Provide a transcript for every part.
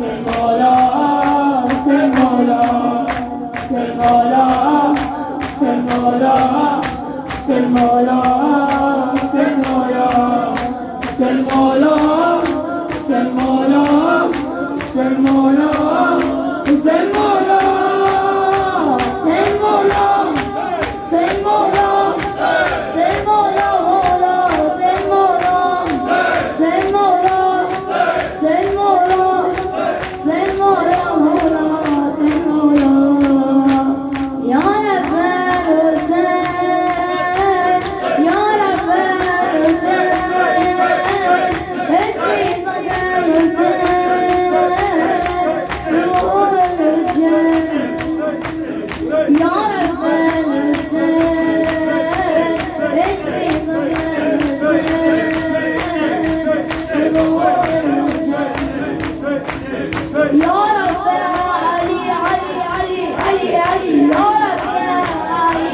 Mola, say Mola, say Mola, say Mola, say Mola, say Mola, say Mola, say Mola, say Mola, say Mola, say Mola, say Mola, say Mola, Mola, say Mola, say Mola, say Mola, say Mola, Mola, say Mola. Ya Rabbal Hussein, Ya Rabbal Hussein, اسمي صدر Hussein, نور الجنة. Ya Rabbal Hussein, اسمي صدر Hussein, نور الجنة. Ya Rabbi Ali, Ali, Ali, Ali, Ali, Ya Rabbi Ali,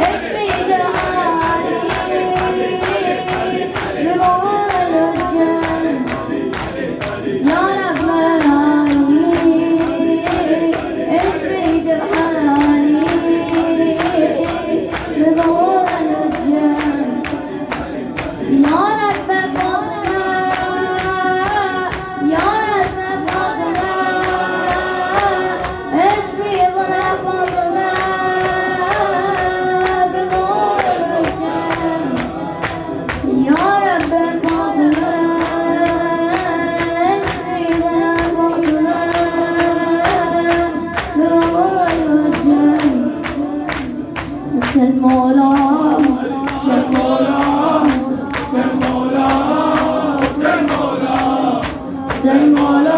اسمي جلالي بنور الجنة. Ya Rabbi Ali, اسمي جلالي بنور الجنة. Ya Rabbi Fatima, Ya Rabbi Fatima, اسمي ظلا فاطمة بنور الجنة. Ya Rabbi Fatima, اسمي ظلا فاطمة بنور الجنة. Mola, say Mola, say Mola, say Mola, say Mola.